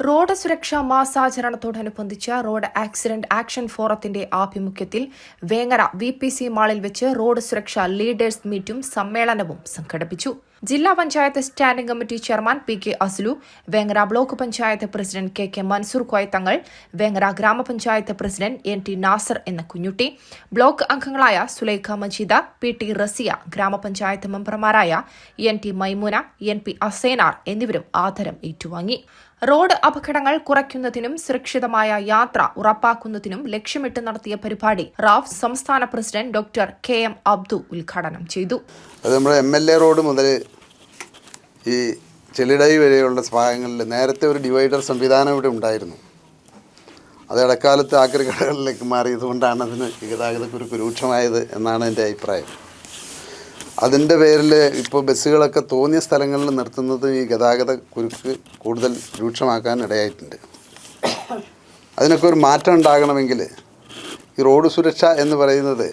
Road സുരക്ഷാ മാസാചരണത്തോടനുബന്ധിച്ച് road accident action ഫോറത്തിന്റെ ആഭിമുഖ്യത്തിൽ വേങ്ങര VPC മാളിൽ വെച്ച് റോഡ് സുരക്ഷാ ലീഡേഴ്സ് മീറ്റും സമ്മേളനവും സംഘടിപ്പിച്ചു. ജില്ലാ panchayat standing committee chairman PK Aslu, Vengara block panchayat president KK Mansoor Koyathangal, Vengara grama panchayat president NT Nasar എന്ന കുഞ്ഞുട്ടി, ബ്ലോക്ക് അംഗങ്ങളായ സുലൈഖ മജീദ, PT റസിയ, ഗ്രാമപഞ്ചായത്ത് മെമ്പർമാരായ NT മൈമൂന, NP അസൈനാർ എന്നിവരും ആദരം ഏറ്റുവാങ്ങി. റോഡ് അപകടങ്ങൾ കുറയ്ക്കുന്നതിനും സുരക്ഷിതമായ യാത്ര ഉറപ്പാക്കുന്നതിനും ലക്ഷ്യമിട്ട് നടത്തിയ പരിപാടി റാഫ് സംസ്ഥാന പ്രസിഡന്റ് ഡോക്ടർ KM അബ്ദു ഉദ്ഘാടനം ചെയ്തു. അത് നമ്മുടെ MLA റോഡ് മുതൽ ഈ ചെളിടൈ വരെയുള്ള ഭാഗങ്ങളിൽ നേരത്തെ ഒരു ഡിവൈഡർ സംവിധാനം ഇവിടെ ഉണ്ടായിരുന്നു. അത് ഇടക്കാലത്ത് ആക്രിക്കടകളിലേക്ക് മാറിയതുകൊണ്ടാണ് അതിന് ഗതാഗതക്കുരുക്ക് രൂക്ഷമായത് എന്നാണ് എൻ്റെ അഭിപ്രായം. അതിൻ്റെ പേരിൽ ഇപ്പോൾ ബസ്സുകളൊക്കെ തോന്നിയ സ്ഥലങ്ങളിൽ നിർത്തുന്നത് ഈ ഗതാഗത കുരുക്ക് കൂടുതൽ രൂക്ഷമാക്കാൻ ഇടയായിട്ടുണ്ട്. അതിനൊക്കെ ഒരു മാറ്റം ഉണ്ടാകണമെങ്കിൽ ഈ റോഡ് സുരക്ഷ എന്ന് പറയുന്നത്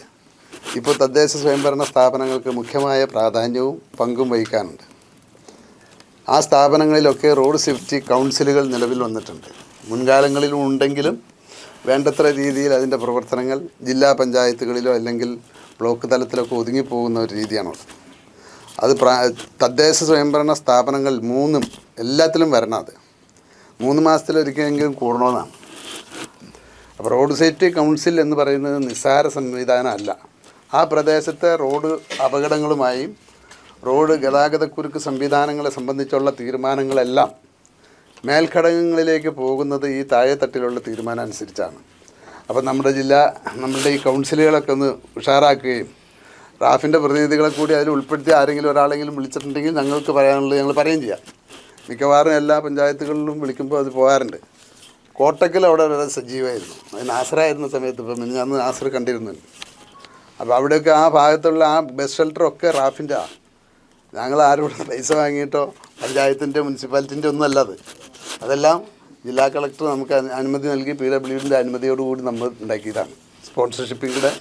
ഇപ്പോൾ തദ്ദേശ സ്വയംഭരണ സ്ഥാപനങ്ങൾക്ക് മുഖ്യമായ പ്രാധാന്യവും പങ്കും വഹിക്കാനുണ്ട്. ആ സ്ഥാപനങ്ങളിലൊക്കെ റോഡ് സേഫ്റ്റി കൗൺസിലുകൾ നിലവിൽ വന്നിട്ടുണ്ട്. മുൻകാലങ്ങളിലും ഉണ്ടെങ്കിലും വേണ്ടത്ര രീതിയിൽ അതിൻ്റെ പ്രവർത്തനങ്ങൾ ജില്ലാ പഞ്ചായത്തുകളിലോ അല്ലെങ്കിൽ ബ്ലോക്ക് തലത്തിലൊക്കെ ഒതുങ്ങിപ്പോകുന്ന ഒരു രീതിയാണുള്ളത്. അത് തദ്ദേശ സ്വയംഭരണ സ്ഥാപനങ്ങൾ എല്ലാത്തിലും വരണം. അത് 3 മാസത്തിലൊരിക്കലെങ്കിലും കൂടണമെന്നാണ്. അപ്പോൾ റോഡ് സേഫ്റ്റി കൗൺസിൽ എന്ന് പറയുന്നത് നിസ്സാര സംവിധാനമല്ല. ആ പ്രദേശത്തെ റോഡ് അപകടങ്ങളുമായും റോഡ് ഗതാഗതക്കുരുക്ക് സംവിധാനങ്ങളെ സംബന്ധിച്ചുള്ള തീരുമാനങ്ങളെല്ലാം മേൽഘടകങ്ങളിലേക്ക് പോകുന്നത് ഈ താഴെത്തട്ടിലുള്ള തീരുമാനം അനുസരിച്ചാണ്. അപ്പോൾ നമ്മളുടെ ഈ കൗൺസിലുകളൊക്കെ ഒന്ന് ഉഷാറാക്കുകയും റാഫിൻ്റെ പ്രതിനിധികളെ കൂടി അതിൽ ഉൾപ്പെടുത്തി ആരെങ്കിലും ഒരാളെങ്കിലും വിളിച്ചിട്ടുണ്ടെങ്കിൽ ഞങ്ങൾക്ക് പറയാനുള്ളത് ഞങ്ങൾ പറയുകയും ചെയ്യാം. മിക്കവാറും എല്ലാ പഞ്ചായത്തുകളിലും വിളിക്കുമ്പോൾ അത് പോകാറുണ്ട്. കോട്ടക്കൽ അവിടെ വളരെ സജീവമായിരുന്നു. അത് നാസറായിരുന്ന സമയത്ത് ഇപ്പം ഞാൻ നാസർ കണ്ടിരുന്നു. അപ്പോൾ അവിടെയൊക്കെ ആ ഭാഗത്തുള്ള ആ ബസ് ഷെൽട്ടറൊക്കെ റാഫിൻ്റെ ഞങ്ങൾ ആരോടും പൈസ വാങ്ങിയിട്ടോ പഞ്ചായത്തിൻ്റെ മുനിസിപ്പാലിറ്റിൻ്റെ ഒന്നും അല്ലാതെ അതെല്ലാം ജില്ലാ കളക്ടർ നമുക്ക് അനുമതി നൽകി PWDൻ്റെ അനുമതിയോടുകൂടി നമ്മൾ ഉണ്ടാക്കിയതാണ്. സ്പോൺസർഷിപ്പിൽ കൂടെ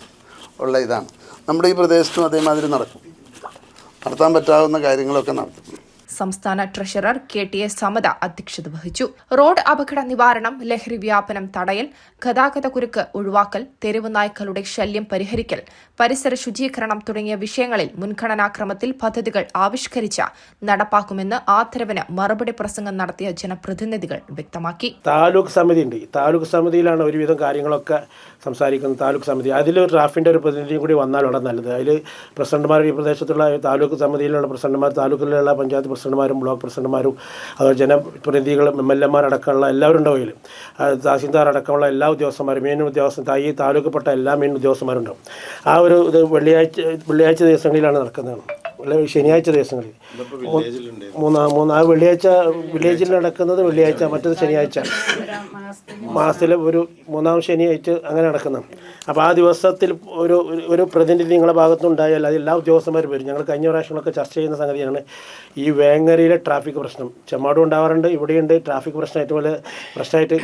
ഉള്ള ഇതാണ്. നമ്മുടെ ഈ പ്രദേശത്തും അതേമാതിരി നടത്താൻ പറ്റാവുന്ന കാര്യങ്ങളൊക്കെ നടത്തും. സംസ്ഥാന ട്രഷറർ KTS സമത അധ്യക്ഷത വഹിച്ചു. റോഡ് അപകട നിവാരണം, ലഹരി വ്യാപനം തടയൽ, ഗതാഗതക്കുരുക്ക് ഒഴിവാക്കൽ, തെരുവ് നായ്ക്കളുടെ ശല്യം പരിഹരിക്കൽ, പരിസര ശുചീകരണം തുടങ്ങിയ വിഷയങ്ങളിൽ മുൻഗണനാക്രമത്തിൽ പദ്ധതികൾ ആവിഷ്കരിച്ച് നടപ്പാക്കുമെന്ന് ആദരവിന് മറുപടി പ്രസംഗം നടത്തിയ ജനപ്രതിനിധികൾ വ്യക്തമാക്കി. താലൂക്ക് സമിതി ഉണ്ട്. താലൂക്ക് സമിതിയിലാണ് ഒരുവിധം കാര്യങ്ങളൊക്കെ സംസാരിക്കുന്നത്. താലൂക്ക് സമിതി അതിൽ റാഫിൻ്റെ ഒരു പ്രതിനിധിയും കൂടി വന്നാൽ വളരെ നല്ലത്. അതിൽ പ്രസിഡന്റുമാർ, ഈ പ്രദേശത്തുള്ള താലൂക്ക് സമിതിയിലുള്ള പ്രസിഡന്റുമാർ, താലൂക്കിലുള്ള പഞ്ചായത്ത് പ്രസിഡന്റുമാരും ബ്ലോക്ക് പ്രസിഡന്റുമാരും അതുപോലെ ജനപ്രതിനിധികളും MLA അടക്കമുള്ള എല്ലാവരും ഉണ്ടാവും. തഹസീൽദാർ അടക്കമുള്ള എല്ലാ ഉദ്യോഗസ്ഥന്മാരും, മെയിൻ ഉദ്യോഗസ്ഥ ഈ താലൂക്കിൽപ്പെട്ട എല്ലാ മെയിൻ ഉദ്യോഗസ്ഥന്മാരുണ്ടാവും. ആ ഒരു ഇത് വെള്ളിയാഴ്ച ദിവസങ്ങളിലാണ് നടക്കുന്നതാണ്. ശനിയാഴ്ച ദിവസങ്ങളിൽ ആ വെള്ളിയാഴ്ച വില്ലേജിൽ നടക്കുന്നത് വെള്ളിയാഴ്ച, മറ്റത് ശനിയാഴ്ച, മാസത്തിലെ ഒരു 3ാം ശനിയാഴ്ച അങ്ങനെ നടക്കുന്നതാണ്. അപ്പോൾ ആ ദിവസത്തിൽ ഒരു പ്രതിനിധി നിങ്ങളുടെ ഭാഗത്തുനിന്നുണ്ടായാൽ അത് എല്ലാ ഉദ്യോഗസ്ഥന്മാരും വരും. ഞങ്ങൾ കഴിഞ്ഞ പ്രാവശ്യങ്ങളൊക്കെ ചർച്ച ചെയ്യുന്ന സംഗതിയാണ് ഈ വേങ്ങരയിലെ ട്രാഫിക് പ്രശ്നം. ചെമ്മാടും ഉണ്ടാവാറുണ്ട്, ഇവിടെയുണ്ട് ട്രാഫിക് പ്രശ്നമായിട്ട്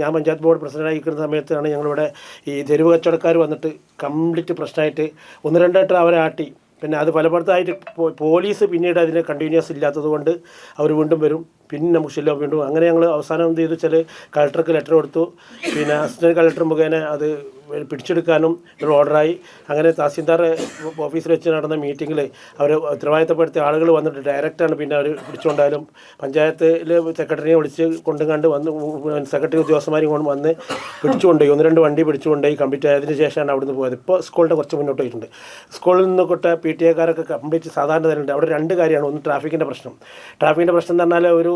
ഞാൻ പഞ്ചായത്ത് ബോർഡ് പ്രസിഡൻ്റായിരിക്കുന്ന സമയത്താണ് ഞങ്ങളിവിടെ ഈ തെരുവ് കച്ചവടക്കാർ വന്നിട്ട് കംപ്ലീറ്റ് പ്രശ്നമായിട്ട് 1-2 വട്ടം അവരെ ആട്ടി. പിന്നെ അത് പലപ്പോഴത്തായിട്ട് പോലീസ് പിന്നീട് അതിന് കണ്ടിന്യൂസ് ഇല്ലാത്തത് കൊണ്ട് അവർ വീണ്ടും വരും. പിന്നെ നമുക്ക് ശല്യം വീണ്ടും അങ്ങനെ ഞങ്ങൾ അവസാനം എന്ത് ചെയ്തു വെച്ചാൽ കളക്ടർക്ക് ലെറ്റർ കൊടുത്തു. പിന്നെ അസിസ്റ്റൻറ്റ് കളക്ടർ മുഖേന അത് പിടിച്ചെടുക്കാനും ഒരു ഓർഡറായി. അങ്ങനെ തഹസീൽദാർ ഓഫീസിൽ വെച്ച് നടന്ന മീറ്റിങ്ങിൽ അവർ ഉത്തരവാദിത്തപ്പെടുത്തിയ ആളുകൾ വന്നിട്ട് ഡയറക്റ്റാണ് പിന്നെ അവർ പിടിച്ചുകൊണ്ടായാലും പഞ്ചായത്തിൽ സെക്രട്ടറിയെ വിളിച്ച് കൊണ്ടുകണ്ട് സെക്രട്ടറി ഉദ്യോഗസ്ഥന്മാരും കൊണ്ട് വന്ന് പിടിച്ചുകൊണ്ടുപോയി. 1-2 വണ്ടി പിടിച്ചുകൊണ്ടുപോയി കംപ്ലീറ്റ് ആയതിനു ശേഷമാണ് അവിടുന്ന് പോയത്. ഇപ്പോൾ സ്കൂളിൻ്റെ കുറച്ച് മുന്നോട്ട് പോയിട്ടുണ്ട്. സ്കൂളിൽ നിന്ന് തൊട്ട് PTA-കാരൊക്കെ കംപ്ലീറ്റ് സാധാരണ തരുന്നുണ്ട്. അവിടെ 2 കാര്യമാണ്. ഒന്ന് ട്രാഫിക്കിൻ്റെ പ്രശ്നം എന്ന് പറഞ്ഞാൽ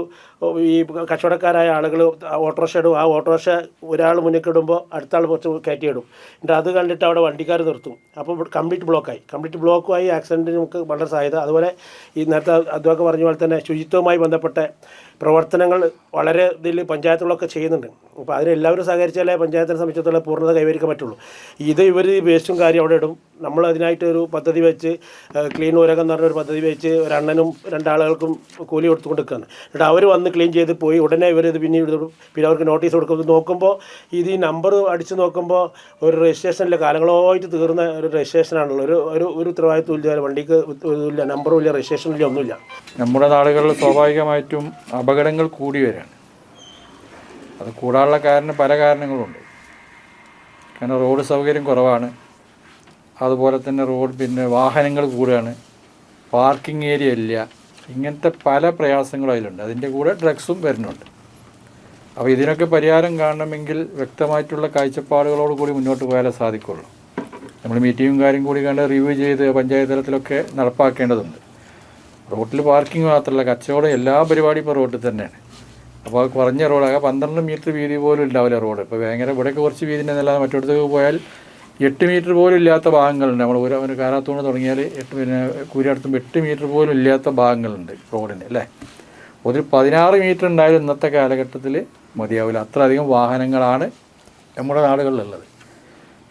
ഈ കച്ചവടക്കാരായ ആളുകൾ ഓട്ടോറിക്ഷ ഇടും. ആ ഓട്ടോറിക്ഷ ഒരാൾ മുന്നിൽ ഇടുമ്പോൾ അടുത്ത ആൾ കുറച്ച് കയറ്റിയിടും. എന്നിട്ട് അത് കണ്ടിട്ട് അവിടെ വണ്ടിക്കാർ നിർത്തും. അപ്പോൾ കംപ്ലീറ്റ് ബ്ലോക്കുമായി ആക്സിഡൻറ്റിന് നമുക്ക് വളരെ സാധ്യത. അതുപോലെ ഈ നേരത്തെ അതൊക്കെ പറഞ്ഞ പോലെ തന്നെ ശുചിത്വവുമായി ബന്ധപ്പെട്ട പ്രവർത്തനങ്ങൾ വളരെ ഇതിൽ പഞ്ചായത്തുകളൊക്കെ ചെയ്യുന്നുണ്ട്. അപ്പോൾ അതിനെല്ലാവരും സഹകരിച്ചാലേ പഞ്ചായത്തിനെ സംബന്ധിച്ചിടത്തോളം പൂർണ്ണത കൈവരിക്കാൻ പറ്റുള്ളൂ. ഇവർ വേസ്റ്റും കാര്യം അവിടെ ഇടും. നമ്മൾ അതിനായിട്ട് ഒരു പദ്ധതി വെച്ച് ക്ലീൻ ഊരകം എന്ന് പറഞ്ഞൊരു പദ്ധതി വെച്ച് ഒരു അണ്ണനും 2 ആളുകൾക്കും കൂലി കൊടുത്തുകൊണ്ടിരിക്കുകയാണ്. എന്നിട്ട് അവർ വന്ന് ക്ലീൻ ചെയ്ത് പോയി ഉടനെ ഇവരിത് പിന്നെ അവർക്ക് നോട്ടീസ് കൊടുക്കുന്നത് നോക്കുമ്പോൾ ഈ നമ്പർ അടിച്ച് നോക്കുമ്പോൾ ഒരു രജിസ്ട്രേഷനിലെ കാലങ്ങളായിട്ട് തീർന്ന ഒരു രജിസ്ട്രേഷനാണുള്ളത്. ഒരു ഉത്തരവാദിത്വം ഇല്ല, വണ്ടിക്ക് ഇല്ല, നമ്പറും ഇല്ല, രജിസ്ട്രേഷനില്ല, ഒന്നുമില്ല. നമ്മുടെ നാടുകളിൽ സ്വാഭാവികമായിട്ടും അപകടങ്ങൾ കൂടി വരികയാണ്. അത് കൂടാനുള്ള പല കാരണങ്ങളുണ്ട്. കാരണം റോഡ് സൗകര്യം കുറവാണ്, അതുപോലെ തന്നെ വാഹനങ്ങൾ കൂടുകയാണ്, പാർക്കിംഗ് ഏരിയ ഇല്ല, ഇങ്ങനത്തെ പല പ്രയാസങ്ങളും അതിലുണ്ട്. അതിൻ്റെ കൂടെ ഡ്രഗ്സും വരുന്നുണ്ട്. അപ്പോൾ ഇതിനൊക്കെ പരിഹാരം കാണണമെങ്കിൽ വ്യക്തമായിട്ടുള്ള കാഴ്ചപ്പാടുകളോട് കൂടി മുന്നോട്ട് പോയാലേ സാധിക്കുള്ളൂ. നമ്മൾ മീറ്റിങ്ങും കാര്യം കൂടി കണ്ട് റിവ്യൂ ചെയ്ത് പഞ്ചായത്ത് തലത്തിലൊക്കെ നടപ്പാക്കേണ്ടതുണ്ട്. റോട്ടിൽ പാർക്കിംഗ് മാത്രമല്ല, കച്ചവടം എല്ലാ പരിപാടിയും ഇപ്പോൾ റോഡിൽ തന്നെയാണ്. അപ്പോൾ കുറഞ്ഞ റോഡാകെ 12 മീറ്റർ വീതി പോലും ഉണ്ടാവില്ല റോഡ്. ഇപ്പോൾ ഭയങ്കര ഇവിടെയൊക്കെ കുറച്ച് വീതിൻ്റെ എന്നല്ലാതെ മറ്റിടത്തേക്ക് പോയാൽ 8 മീറ്റർ പോലും ഇല്ലാത്ത ഭാഗങ്ങളുണ്ട്. നമ്മൾ ഒരു കാരാത്തൂണ് തുടങ്ങിയാൽ കൂരിയടത്തുമ്പോൾ 8 മീറ്റർ പോലും ഇല്ലാത്ത ഭാഗങ്ങളുണ്ട് റോഡിന്, അല്ലേ? ഒരു 16 മീറ്റർ ഉണ്ടായാലും ഇന്നത്തെ കാലഘട്ടത്തിൽ മതിയാവില്ല. അത്രയധികം വാഹനങ്ങളാണ് നമ്മുടെ നാടുകളിലുള്ളത്.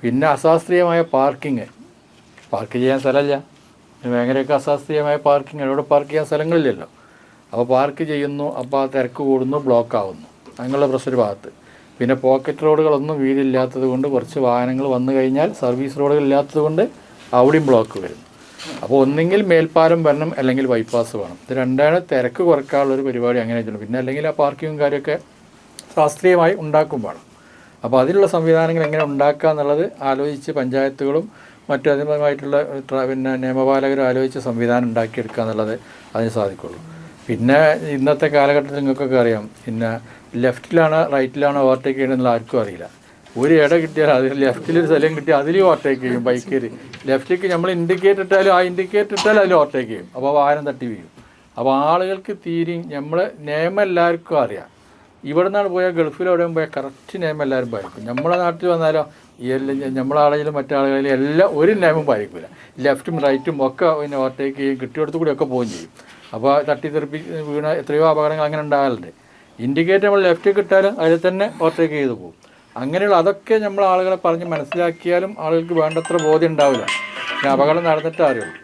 പിന്നെ അശാസ്ത്രീയമായ പാർക്ക് ചെയ്യാൻ സ്ഥലമില്ല. ഭയങ്കരമൊക്കെ അശാസ്ത്രീയമായ പാർക്കിംഗ്, ഇവിടെ പാർക്ക് ചെയ്യാൻ സ്ഥലങ്ങളില്ലല്ലോ. അപ്പോൾ പാർക്ക് ചെയ്യുന്നു, അപ്പോൾ ആ തിരക്ക് കൂടുന്നു, ബ്ലോക്ക് ആവുന്നു, അങ്ങനെയുള്ള പ്രശ്നം ഒരു ഭാഗത്ത്. പിന്നെ പോക്കറ്റ് റോഡുകളൊന്നും വീതിയില്ലാത്തത് കൊണ്ട് കുറച്ച് വാഹനങ്ങൾ വന്നു കഴിഞ്ഞാൽ സർവീസ് റോഡുകൾ ഇല്ലാത്തത് കൊണ്ട് അവിടെയും ബ്ലോക്ക് വരുന്നു. അപ്പോൾ ഒന്നെങ്കിൽ മേൽപ്പാലം വരണം, അല്ലെങ്കിൽ ബൈപ്പാസ് വേണം. ഇത് രണ്ടാണ് തിരക്ക് കുറയ്ക്കാനുള്ളൊരു പരിപാടി. അങ്ങനെ ചെയ്യുന്നു. പിന്നെ അല്ലെങ്കിൽ ആ പാർക്കിങ്ങും കാര്യമൊക്കെ ശാസ്ത്രീയമായി ഉണ്ടാക്കും വേണം. അപ്പോൾ അതിനുള്ള സംവിധാനങ്ങൾ എങ്ങനെ ഉണ്ടാക്കുക എന്നുള്ളത് ആലോചിച്ച് പഞ്ചായത്തുകളും മറ്റു അതിനുമായിട്ടുള്ള നിയമപാലകരും ആലോചിച്ച് സംവിധാനം ഉണ്ടാക്കിയെടുക്കുക എന്നുള്ളത് അതിന് സാധിക്കുള്ളൂ. പിന്നെ ഇന്നത്തെ കാലഘട്ടത്തിൽ നിങ്ങൾക്കൊക്കെ അറിയാം, പിന്നെ ലെഫ്റ്റിലാണോ റൈറ്റിലാണോ ഓവർടേക്ക് ചെയ്യണമെന്നുള്ള ആർക്കും അറിയില്ല. ഒരു ഇട കിട്ടിയാൽ അതിൽ ലെഫ്റ്റിലൊരു സ്ഥലം കിട്ടിയാൽ അതിലും ഓവർടേക്ക് ചെയ്യും ബൈക്കിൽ. ലെഫ്റ്റിലേക്ക് നമ്മൾ ഇൻഡിക്കേറ്റർ ഇട്ടാലും ആ ഇൻഡിക്കേറ്റർ ഇട്ടാലും അതിൽ ഓവർടേക്ക് ചെയ്യും. അപ്പോൾ വാഹനം തട്ടി വീഴും. അപ്പോൾ ആളുകൾക്ക് തീരെയും നിയമം എല്ലാവർക്കും അറിയാം. ഇവിടെ നിന്നാണ് പോയാൽ ഗൾഫിലെവിടെയും പോയാൽ കറക്റ്റ് നിയമം എല്ലാവരും പാലിക്കും. നമ്മളെ നാട്ടിൽ വന്നാലോ നമ്മളാണെങ്കിലും മറ്റാളുകളിലും എല്ലാം ഒരു നിയമം പാലിക്കില്ല. ലെഫ്റ്റും റൈറ്റും ഒക്കെ പിന്നെ ഓവർടേക്ക് ചെയ്യും, കിട്ടിയെടുത്ത് കൂടി ഒക്കെ പോവുകയും ചെയ്യും. അപ്പോൾ തട്ടിത്തെറിപ്പി വീണ എത്രയോ അപകടങ്ങൾ അങ്ങനെ ഉണ്ടാകാറുണ്ട്. ഇൻഡിക്കേറ്റർ നമ്മൾ ലെഫ്റ്റ് കിട്ടാലും അതിൽ തന്നെ ഓവർടേക്ക് ചെയ്ത് പോകും. അങ്ങനെയുള്ള അതൊക്കെ നമ്മൾ ആളുകളെ പറഞ്ഞ് മനസ്സിലാക്കിയാലും ആളുകൾക്ക് വേണ്ടത്ര ബോധ്യം ഉണ്ടാവില്ല. പിന്നെ അപകടം നടന്നിട്ട് അറിയുള്ളൂ.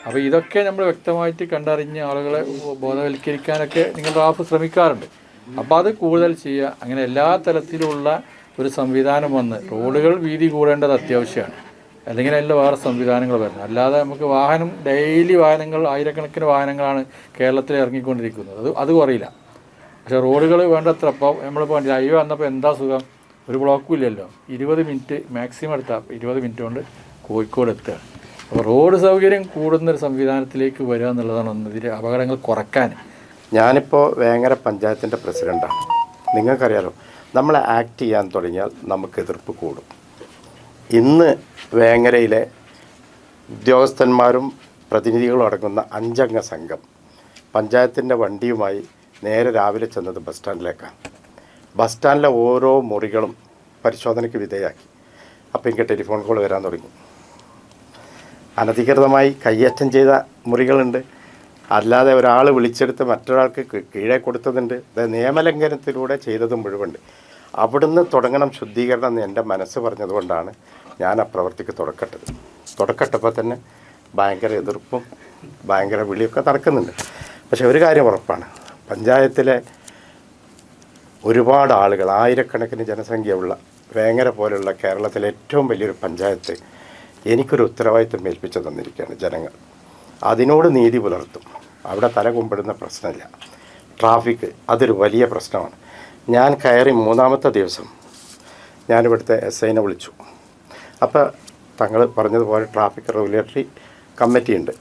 അപ്പോൾ ഇതൊക്കെ നമ്മൾ വ്യക്തമായിട്ട് കണ്ടറിഞ്ഞ് ആളുകളെ ബോധവൽക്കരിക്കാനൊക്കെ നിങ്ങൾ റാഫ് ശ്രമിക്കാറുണ്ട്. അപ്പോൾ അത് കൂടുതൽ ചെയ്യുക. അങ്ങനെ എല്ലാ തരത്തിലുള്ള ഒരു സംവിധാനം വന്ന് റോഡുകൾ വീതി കൂടേണ്ടത് അത്യാവശ്യമാണ്. അല്ലെങ്കിൽ അതിൽ വേറെ സംവിധാനങ്ങൾ വരണം. അല്ലാതെ നമുക്ക് ഡെയിലി വാഹനങ്ങൾ, ആയിരക്കണക്കിന് വാഹനങ്ങളാണ് കേരളത്തിൽ ഇറങ്ങിക്കൊണ്ടിരിക്കുന്നത്. അത് കുറയില്ല. പക്ഷേ റോഡുകൾ വേണ്ടത്ര. അപ്പോൾ നമ്മളിപ്പോൾ ഹൈവേ വന്നപ്പോൾ എന്താ സുഖം, ഒരു ബ്ലോക്കും ഇല്ലല്ലോ. 20 മിനിറ്റ് മാക്സിമം എടുത്താൽ 20 മിനിറ്റ് കൊണ്ട് കോഴിക്കോട് എത്തുക. അപ്പോൾ റോഡ് സൗകര്യം കൂടുന്നൊരു സംവിധാനത്തിലേക്ക് വരിക എന്നുള്ളതാണ് ഒന്നതിൽ അപകടങ്ങൾ കുറയ്ക്കാൻ. ഞാനിപ്പോൾ വേങ്ങര പഞ്ചായത്തിൻ്റെ പ്രസിഡൻ്റാണ്. നിങ്ങൾക്കറിയാലോ, നമ്മൾ ആക്ട് ചെയ്യാൻ തുടങ്ങിയാൽ നമുക്ക് എതിർപ്പ് കൂടും. ഇന്ന് വേങ്ങരയിലെ ഉദ്യോഗസ്ഥന്മാരും പ്രതിനിധികളും അടങ്ങുന്ന 5 അംഗ സംഘം പഞ്ചായത്തിൻ്റെ വണ്ടിയുമായി നേരെ രാവിലെ ചെന്നത് ബസ് സ്റ്റാൻഡിലേക്കാണ്. ബസ് സ്റ്റാൻഡിലെ ഓരോ മുറികളും പരിശോധനയ്ക്ക് വിധേയമാക്കി. അപ്പോൾ എനിക്ക് ടെലിഫോൺ കോൾ വരാൻ തുടങ്ങി. അനധികൃതമായി കയ്യേറ്റം ചെയ്ത മുറികളുണ്ട്, അല്ലാതെ ഒരാൾ വിളിച്ചെടുത്ത് മറ്റൊരാൾക്ക് കീഴെ കൊടുത്തതുണ്ട്. നിയമലംഘനത്തിലൂടെ ചെയ്തത് മുഴുവനുണ്ട്. അവിടുന്ന് തുടങ്ങണം ശുദ്ധീകരണം എന്ന് എൻ്റെ മനസ്സ് പറഞ്ഞതുകൊണ്ടാണ് ഞാൻ ആ പ്രവൃത്തിക്ക് തുടക്കട്ടപ്പോൾ തന്നെ ഭയങ്കര എതിർപ്പും ഭയങ്കര വിളിയൊക്കെ നടക്കുന്നുണ്ട്. പക്ഷെ ഒരു കാര്യം ഉറപ്പാണ്, പഞ്ചായത്തിലെ ഒരുപാട് ആളുകൾ, ആയിരക്കണക്കിന് ജനസംഖ്യയുള്ള വേങ്ങര പോലുള്ള കേരളത്തിലെ ഏറ്റവും വലിയൊരു പഞ്ചായത്ത് എനിക്കൊരു ഉത്തരവാദിത്വം ഏൽപ്പിച്ചു തന്നിരിക്കുകയാണ് ജനങ്ങൾ. അതിനോട് നീതി പുലർത്തും. അവിടെ തല കുമ്പിടുന്ന പ്രശ്നമില്ല. ട്രാഫിക് അതൊരു വലിയ പ്രശ്നമാണ്. ഞാൻ കയറി 3-ാമത്തെ ദിവസം ഞാനിവിടുത്തെ SIനെ വിളിച്ചു. അപ്പോൾ തങ്ങൾ പറഞ്ഞതുപോലെ ട്രാഫിക് റെഗുലേറ്ററി കമ്മിറ്റി ഉണ്ട്,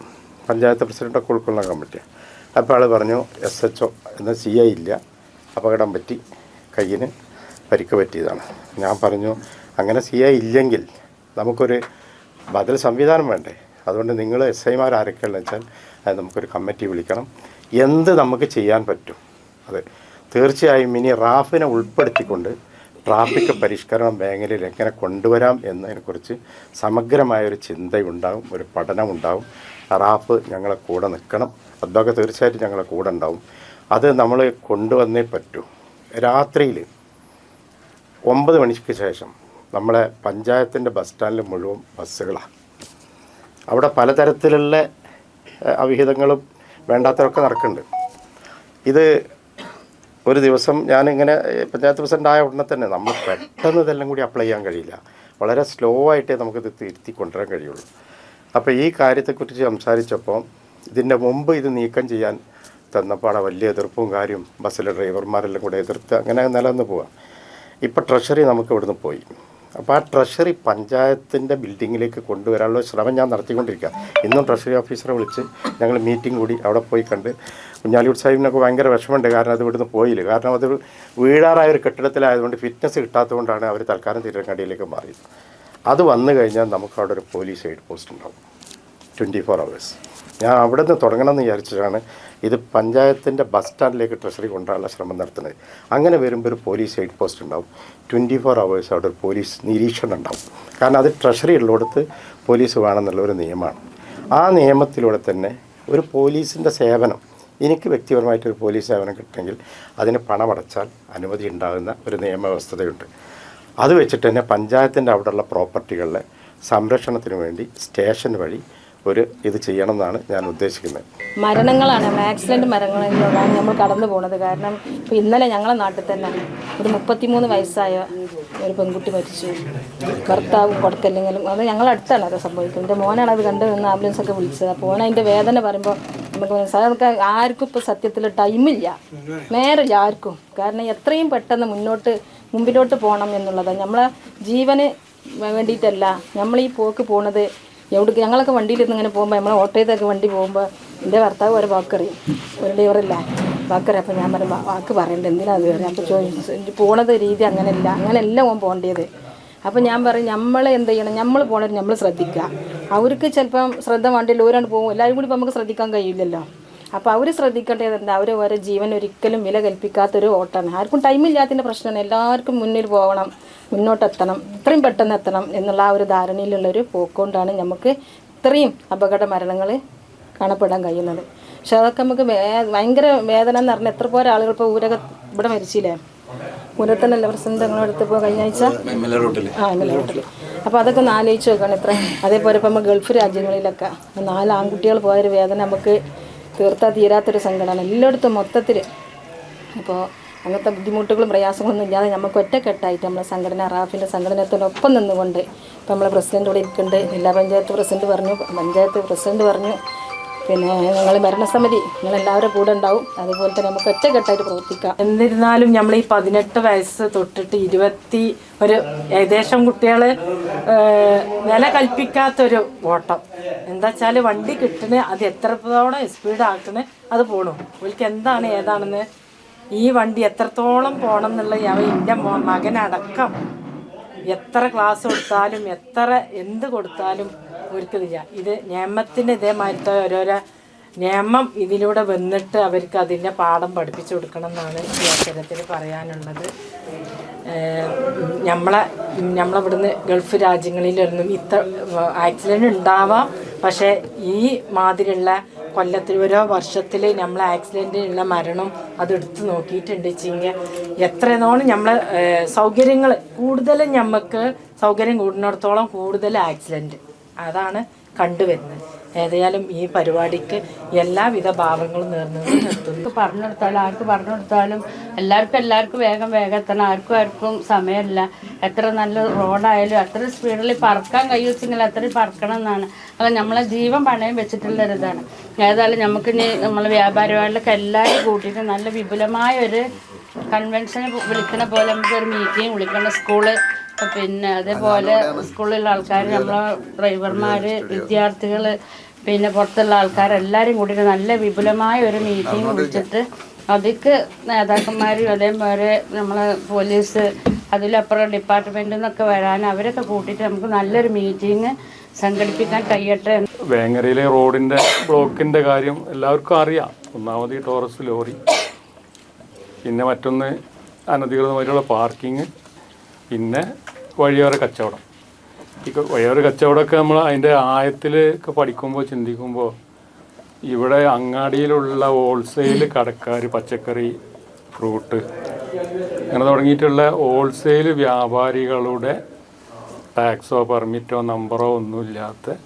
പഞ്ചായത്ത് പ്രസിഡൻ്റൊക്കെ ഉൾക്കൊള്ളുന്ന കമ്മിറ്റിയാണ്. അപ്പോൾ ആൾ പറഞ്ഞു SHO എന്ന CI ഇല്ല, അപകടം പറ്റി, കയ്യിന് പരിക്ക് പറ്റിയതാണ്. ഞാൻ പറഞ്ഞു അങ്ങനെ CI ഇല്ലെങ്കിൽ നമുക്കൊരു ബദൽ സംവിധാനം വേണ്ടേ, അതുകൊണ്ട് നിങ്ങൾ SIമാർ ആരൊക്കെയുള്ളതെന്ന് വെച്ചാൽ അത് നമുക്കൊരു കമ്മിറ്റി വിളിക്കണം, എന്ത് നമുക്ക് ചെയ്യാൻ പറ്റും അത് തീർച്ചയായും ഇനി റാഫിനെ ഉൾപ്പെടുത്തിക്കൊണ്ട് ട്രാഫിക് പരിഷ്കരണം മേഖലയിൽ എങ്ങനെ കൊണ്ടുവരാം എന്നതിനെക്കുറിച്ച് സമഗ്രമായൊരു ചിന്തയുണ്ടാവും, ഒരു പഠനമുണ്ടാവും. റാഫ് ഞങ്ങളെ കൂടെ നിൽക്കണം, അതൊക്കെ തീർച്ചയായിട്ടും ഞങ്ങളെ കൂടെ ഉണ്ടാവും. അത് നമ്മൾ കൊണ്ടുവന്നേ പറ്റൂ. രാത്രിയിൽ 9 മണിക്ക് ശേഷം നമ്മളെ പഞ്ചായത്തിൻ്റെ ബസ് സ്റ്റാൻഡിൽ മുഴുവൻ ബസ്സുകളാണ്. അവിടെ പലതരത്തിലുള്ള അവിഹിതങ്ങളും വേണ്ടാത്തതൊക്കെ നടക്കുന്നുണ്ട്. ഇത് ഒരു ദിവസം ഞാനിങ്ങനെ പഞ്ചായത്ത് പ്രസിഡൻ്റായ ഉടനെ തന്നെ നമ്മൾ പെട്ടെന്ന് ഇതെല്ലാം കൂടി അപ്ലൈ ചെയ്യാൻ കഴിയില്ല. വളരെ സ്ലോ ആയിട്ടേ നമുക്കിത് തിരുത്തി കൊണ്ടുവരാൻ കഴിയുള്ളൂ. അപ്പോൾ ഈ കാര്യത്തെക്കുറിച്ച് സംസാരിച്ചപ്പോൾ ഇതിൻ്റെ മുമ്പ് ഇത് നീക്കം ചെയ്യാൻ തന്നപ്പോൾ വലിയ എതിർപ്പും കാര്യം ബസ്സിലെ ഡ്രൈവർമാരെല്ലാം കൂടെ എതിർത്ത് അങ്ങനെ നിലനിന്ന് പോവാം. ഇപ്പോൾ ട്രഷറി നമുക്ക് ഇവിടുന്ന് പോയി. അപ്പോൾ ആ ട്രഷറി പഞ്ചായത്തിൻ്റെ ബിൽഡിങ്ങിലേക്ക് കൊണ്ടുവരാനുള്ള ശ്രമം ഞാൻ നടത്തിക്കൊണ്ടിരിക്കുക. ഇന്നും ട്രഷറി ഓഫീസറെ വിളിച്ച് ഞങ്ങൾ മീറ്റിംഗ് കൂടി അവിടെ പോയി കണ്ട്. കുഞ്ഞാലിക്കുട്ടി സാഹിബിനൊക്കെ ഭയങ്കര വിഷമമുണ്ട്, കാരണം അത് ഇവിടുന്ന് പോയില്ല. കാരണം അത് വീഴാറായ ഒരു കെട്ടിടത്തിലായതുകൊണ്ട് ഫിറ്റ്നസ് കിട്ടാത്തതുകൊണ്ടാണ് അവർ തൽക്കാലം തിരുവനന്തപുരത്തേക്ക് മാറിയത്. അത് വന്നു കഴിഞ്ഞാൽ നമുക്ക് അവിടെ ഒരു പോലീസ് എയ്ഡ് പോസ്റ്റ് ഉണ്ടാവും 24 hours. ഞാൻ അവിടെ നിന്ന് തുടങ്ങണമെന്ന് വിചാരിച്ചിട്ടാണ് ഇത് പഞ്ചായത്തിൻ്റെ ബസ് സ്റ്റാൻഡിലേക്ക് ട്രഷറി കൊണ്ടുവരാനുള്ള ശ്രമം നടത്തുന്നത്. അങ്ങനെ വരുമ്പോൾ ഒരു പോലീസ് എയ്ഡ് പോസ്റ്റ് ഉണ്ടാവും 24 hours. അവിടെ ഒരു പോലീസ് നിരീക്ഷണം ഉണ്ടാവും. കാരണം അത് ട്രഷറി ഉള്ളിടത്ത് പോലീസ് വേണമെന്നുള്ള ഒരു നിയമമാണ്. ആ നിയമത്തിലൂടെ തന്നെ ഒരു പോലീസിൻ്റെ സേവനം, എനിക്ക് വ്യക്തിപരമായിട്ടൊരു പോലീസ് സേവനം കിട്ടുമെങ്കിൽ അതിന് പണമടച്ചാൽ അനുമതി ഉണ്ടാകുന്ന ഒരു നിയമവ്യവസ്ഥതയുണ്ട്. അത് വെച്ചിട്ട് തന്നെ പഞ്ചായത്തിൻ്റെ അവിടെയുള്ള പ്രോപ്പർട്ടികളുടെ സംരക്ഷണത്തിന് വേണ്ടി സ്റ്റേഷൻ വഴി ഒരു ഇത് ചെയ്യണമെന്നാണ് ഞാൻ ഉദ്ദേശിക്കുന്നത്. മരണങ്ങളാണ്, ആക്സിഡൻറ്റ് മരണങ്ങളിലൂടെയാണ് നമ്മൾ കടന്നു പോകുന്നത്. കാരണം ഇപ്പോൾ ഇന്നലെ ഞങ്ങളുടെ നാട്ടിൽ തന്നെ ഒരു 33 വയസ്സായ ഒരു പെൺകുട്ടി മരിച്ചു. ഭർത്താവും കൊടുക്കല്ലെങ്കിലും അത് ഞങ്ങളടുത്താണ് അത് സംഭവിക്കുന്നത്. എൻ്റെ മോനാണ് അത് കണ്ട് നിന്ന് ആംബുലൻസൊക്കെ വിളിച്ചത്. അപ്പോൾ ഓൻ അതിൻ്റെ വേദന പറയുമ്പോൾ നമുക്ക് നമുക്ക് ആർക്കും ഇപ്പോൾ സത്യത്തിൽ ടൈമില്ല, നേരമില്ല ആർക്കും. കാരണം എത്രയും പെട്ടെന്ന് മുമ്പിലോട്ട് പോകണം എന്നുള്ളതാണ്. നമ്മളെ ജീവന് വേണ്ടിയിട്ടല്ല നമ്മൾ ഈ പോക്ക് പോണത്. എവിടേക്ക് ഞങ്ങളൊക്കെ വണ്ടിയിലിരുന്ന് ഇങ്ങനെ പോകുമ്പോൾ നമ്മൾ ഓട്ടോയിലൊക്കെ വണ്ടി പോകുമ്പോൾ എൻ്റെ ഭർത്താവ് ഒരു വാക്കറിയും ഒരു ഡ്രൈവറില്ല വാക്കറി. അപ്പോൾ ഞാൻ പറയും വാക്ക് പറയണ്ട, എന്തിനാ അത് കയറി. അപ്പോൾ പോണത് രീതി അങ്ങനെയല്ല ഓൻ പോകേണ്ടത്. അപ്പോൾ ഞാൻ പറയും നമ്മൾ എന്ത് ചെയ്യണം, നമ്മൾ പോകണത് നമ്മൾ ശ്രദ്ധിക്കുക. അവർക്ക് ചിലപ്പം ശ്രദ്ധ വേണ്ടിയില്ല, ഓരോണ്ട് പോകും. എല്ലാവരും കൂടി ഇപ്പോൾ നമുക്ക് ശ്രദ്ധിക്കാൻ കഴിയില്ലല്ലോ. അപ്പോൾ അവർ ശ്രദ്ധിക്കേണ്ടതുണ്ട്. അവർ ഓരോ ജീവൻ ഒരിക്കലും വില കൽപ്പിക്കാത്തൊരു ഓട്ടമാണ്. ആർക്കും ടൈമില്ലാത്തതിൻ്റെ പ്രശ്നമാണ്. എല്ലാവർക്കും മുന്നിൽ പോകണം, മുന്നോട്ടെത്തണം, ഇത്രയും പെട്ടെന്ന് എത്തണം എന്നുള്ള ആ ഒരു ധാരണയിലുള്ളൊരു പോക്കുകൊണ്ടാണ് നമുക്ക് ഇത്രയും അപകട മരണങ്ങൾ കാണപ്പെടാൻ കഴിയുന്നത്. പക്ഷെ അതൊക്കെ നമുക്ക് ഭയങ്കര വേദന എന്ന് പറഞ്ഞാൽ എത്ര പോലെ ആളുകൾ ഇപ്പോൾ ഇവിടെ മരിച്ചില്ലേ, പൂരത്തന്നല്ല പ്രസിഡന്റ് ഞങ്ങളുടെ അടുത്തിപ്പോൾ കഴിഞ്ഞ ആഴ്ച എം എൽ എ റോട്ടിൽ. അപ്പോൾ അതൊക്കെ ഒന്ന് ആലോചിച്ച് നോക്കണം. ഇത്രയും അതേപോലെ ഇപ്പോൾ നമ്മൾ ഗൾഫ് രാജ്യങ്ങളിലൊക്കെ 4 ആൺകുട്ടികൾ പോയൊരു വേദന നമുക്ക് തീർത്താൽ തീരാത്തൊരു സങ്കടമാണ് എല്ലായിടത്തും മൊത്തത്തിൽ. അപ്പോൾ അങ്ങനത്തെ ബുദ്ധിമുട്ടുകളും പ്രയാസങ്ങളൊന്നും ഇല്ലാതെ നമുക്ക് ഒറ്റക്കെട്ടായിട്ട് നമ്മളെ സംഘടന റാഫിൻ്റെ സംഘടനത്തിനൊപ്പം നിന്നുകൊണ്ട് ഇപ്പോൾ നമ്മളെ പ്രസിഡന്റ് ഇവിടെ ഇരിക്കുന്നുണ്ട്. ജില്ലാ പഞ്ചായത്ത് പ്രസിഡന്റ് പറഞ്ഞു പിന്നെ ഞങ്ങൾ ഭരണസമിതി നിങ്ങളെല്ലാവരും കൂടെ ഉണ്ടാവും. അതുപോലെ തന്നെ നമുക്ക് ഒറ്റക്കെട്ടായിട്ട് പ്രവർത്തിക്കാം. എന്നിരുന്നാലും നമ്മൾ ഈ 18 വയസ്സ് തൊട്ടിട്ട് ഏകദേശം കുട്ടികൾ വില കൽപ്പിക്കാത്തൊരു ഓട്ടം. എന്താ വെച്ചാൽ വണ്ടി കിട്ടണ അത് എത്രത്തോളം സ്പീഡ് ആക്കണേ അത് പോകണം. അവർക്ക് എന്താണ് ഏതാണെന്ന് ഈ വണ്ടി എത്രത്തോളം പോകണം എന്നുള്ള എൻ്റെ മകനടക്കം എത്ര ക്ലാസ് കൊടുത്താലും എന്ത് കൊടുത്താലും ഒരിക്കലില്ല. ഇത് നിയമത്തിൻ്റെ ഇതേമാതിരത്തെ ഓരോരോ നിയമം ഇതിലൂടെ വന്നിട്ട് അവർക്ക് അതിൻ്റെ പാഠം പഠിപ്പിച്ചു കൊടുക്കണം എന്നാണ് ഈ അവസരത്തിൽ പറയാനുള്ളത്. നമ്മളിവിടുന്ന് ഗൾഫ് രാജ്യങ്ങളിലൊന്നും ആക്സിഡൻറ്റ് ഉണ്ടാവാം. പക്ഷേ ഈ മാതിരിയുള്ള കൊല്ലത്തിൽ ഓരോ വർഷത്തിൽ നമ്മൾ ആക്സിഡൻറ്റിനുള്ള മരണം അതെടുത്ത് നോക്കിയിട്ടുണ്ട് വെച്ചെങ്കിൽ എത്രത്തോളം നമ്മൾ സൗകര്യങ്ങൾ കൂടുതലും നമുക്ക് സൗകര്യം കൂടുന്നിടത്തോളം കൂടുതൽ ആക്സിഡൻറ്റ് അതാണ് കണ്ടുവരുന്നത്. ഏതായാലും ഈ പരിപാടിക്ക് എല്ലാവിധ ഭാവങ്ങളും നേർന്നു നിർത്തുന്നു. ആർക്ക് പറഞ്ഞു കൊടുത്താലും എല്ലാവർക്കും വേഗം എത്തണം. ആർക്കും സമയമില്ല. എത്ര നല്ല റോഡായാലും എത്ര സ്പീഡിൽ പറക്കാൻ കഴിയുമെങ്കിൽ അത്രയും പറക്കണം എന്നാണ്. അത് നമ്മളെ ജീവൻ പണയം വെച്ചിട്ടുള്ളൊരിതാണ്. ഏതായാലും നമുക്കിനി നമ്മളെ വ്യാപാരികളിലൊക്കെ എല്ലാവരും കൂട്ടിയിട്ട് നല്ല വിപുലമായ ഒരു കൺവെൻഷൻ വിളിക്കുന്ന പോലെ നമുക്കൊരു മീറ്റിംഗ് വിളിക്കണം. സ്കൂള് പിന്നെ അതേപോലെ സ്കൂളിലുള്ള ആൾക്കാർ, നമ്മളെ ഡ്രൈവർമാർ, വിദ്യാർത്ഥികൾ, പിന്നെ പുറത്തുള്ള ആൾക്കാരെല്ലാവരും കൂടിയിട്ട് നല്ല വിപുലമായ ഒരു മീറ്റിംഗ് വിളിച്ചിട്ട് അതിക്ക് നേതാക്കന്മാരും അതേപോലെ നമ്മളെ പോലീസ് അതിലപ്പുറം ഡിപ്പാർട്ട്മെൻറ്റിൽ നിന്നൊക്കെ വരാൻ അവരൊക്കെ കൂട്ടിയിട്ട് നമുക്ക് നല്ലൊരു മീറ്റിംഗ് സംഘടിപ്പിക്കാൻ കഴിയട്ടെ. വേങ്ങരയിലെ റോഡിൻ്റെ ബ്ലോക്കിൻ്റെ കാര്യം എല്ലാവർക്കും അറിയാം. ഒന്നാമത് ഈ ടോറസ് ലോറി, പിന്നെ മറ്റൊന്ന് അനധികൃതമായിട്ടുള്ള പാർക്കിങ്, പിന്നെ വഴിയോര കച്ചവടം. ഈ വഴിയോര കച്ചവടമൊക്കെ നമ്മൾ അതിൻ്റെ ആഴത്തിലൊക്കെ പഠിക്കുമ്പോൾ ചിന്തിക്കുമ്പോൾ ഇവിടെ അങ്ങാടിയിലുള്ള ഹോൾസെയിൽ കടക്കാർ, പച്ചക്കറി, ഫ്രൂട്ട് അങ്ങനെ തുടങ്ങിയിട്ടുള്ള ഹോൾസെയിൽ വ്യാപാരികളുടെ ടാക്സോ പെർമിറ്റോ നമ്പറോ ഒന്നുമില്ലാത്ത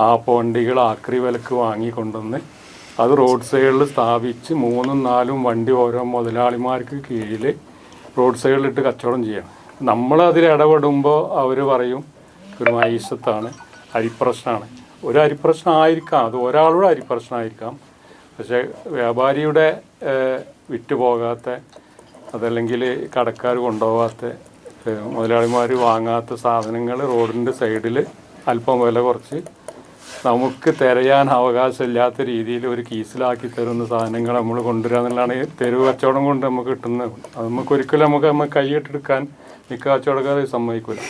ആ വണ്ടികൾ ആക്രി വിലക്ക് വാങ്ങിക്കൊണ്ടുവന്ന് അത് റോഡ് സൈഡിൽ സ്ഥാപിച്ച് 3-4 വണ്ടി ഓരോ മുതലാളിമാർക്ക് കീഴിൽ റോഡ് സൈഡിലിട്ട് കച്ചവടം ചെയ്യണം. നമ്മളതിൽ ഇടപെടുമ്പോൾ അവർ പറയും ഒരു മൈസത്താണ്, അരിപ്രശ്നമാണ്. ഒരു അരിപ്രശ്നം ആയിരിക്കാം, അത് ഒരാളുടെ അരിപ്രശ്നമായിരിക്കാം. പക്ഷേ വ്യാപാരിയുടെ വിറ്റുപോകാത്ത അതല്ലെങ്കിൽ കടക്കാർ കൊണ്ടുപോകാത്ത മുതലാളിമാർ വാങ്ങാത്ത സാധനങ്ങൾ റോഡിൻ്റെ സൈഡിൽ അല്പം വില കുറച്ച് നമുക്ക് തിരയാൻ അവകാശമില്ലാത്ത രീതിയിൽ ഒരു കീസിലാക്കി തരുന്ന സാധനങ്ങൾ നമ്മൾ കൊണ്ടുവരിക എന്നുള്ളതാണ് തെരുവ് കച്ചവടം കൊണ്ട് നമുക്ക് കിട്ടുന്നത്. അത് നമുക്കൊരിക്കലും നമുക്ക് കൈയിട്ടെടുക്കാൻ മിക്ക കച്ചവടക്കാർ സമ്മതിക്കില്ല.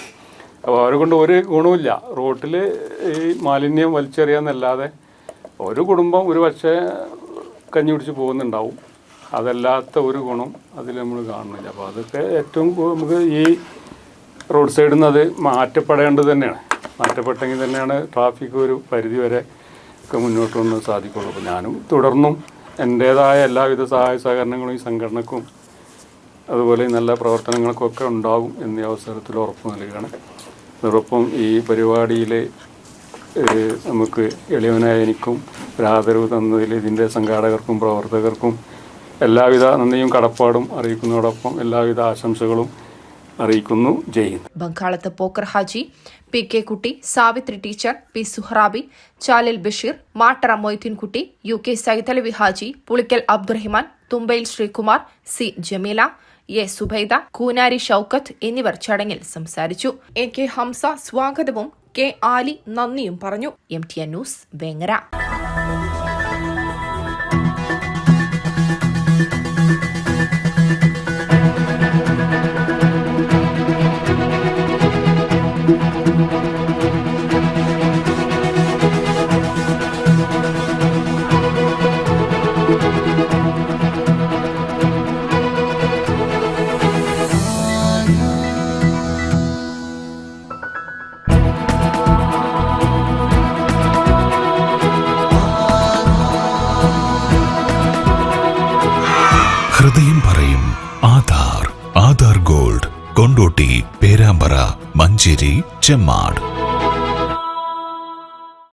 അപ്പോൾ അവരെ കൊണ്ട് ഒരു ഗുണമില്ല. റോട്ടിൽ ഈ മാലിന്യം വലിച്ചെറിയാന്നല്ലാതെ ഒരു കുടുംബം ഒരു പക്ഷേ കഞ്ഞി പിടിച്ച് പോകുന്നുണ്ടാവും. അതല്ലാത്ത ഒരു ഗുണം അതിൽ നമ്മൾ കാണുന്നില്ല. അപ്പോൾ അതൊക്കെ ഏറ്റവും നമുക്ക് ഈ റോഡ് സൈഡിൽ നിന്ന് അത് മാറ്റപ്പെടേണ്ടത് തന്നെയാണ്. മാറ്റപ്പെട്ടെങ്കിൽ തന്നെയാണ് ട്രാഫിക് ഒരു പരിധി വരെ ഒക്കെ മുന്നോട്ട് കൊണ്ടുപോകാൻ സാധിക്കുള്ളൂ. അപ്പോൾ ഞാനും തുടർന്നും എൻ്റേതായ എല്ലാവിധ സഹായ സഹകരണങ്ങളും ഈ സംഘടനക്കും അതുപോലെ നല്ല പ്രവർത്തനങ്ങൾക്കൊക്കെ ഉണ്ടാകും എന്നീ അവസരത്തിൽ ഉറപ്പ് നൽകുകയാണ്. അതോടൊപ്പം ഈ പരിപാടിയിൽ നമുക്ക് എളിയവനായ എനിക്കും ഒരു ആദരവ് തന്നതിൽ ഇതിൻ്റെ സംഘാടകർക്കും പ്രവർത്തകർക്കും എല്ലാവിധ നന്ദിയും കടപ്പാടും അറിയിക്കുന്നതോടൊപ്പം എല്ലാവിധ ആശംസകളും അറിയിക്കുന്നു. Jai Hind. Bangalath Pokker Haji, P K Kutty, Savithri teacher, P Suharabi, Chalil Basheer, Mattara Moideenkutty, U K Saithalavi Haji, Pulikkal Abdurahiman, Thumbayil Sreekumar, C Jameela, A Subaida, Koonari Shoukath എന്നിവർ ചടങ്ങിൽ സംസാരിച്ചു. എ കെ ഹംസ സ്വാഗതവും കെ ആലി നന്ദിയും പറഞ്ഞു. MTN news, Vengara. ഹൃദയം പറയും ആധാർ. ആധാർ ഗോൾഡ്, കൊണ്ടോട്ടി, പേരാമ്പ്ര, മഞ്ചേരി, ചെമ്മാട്.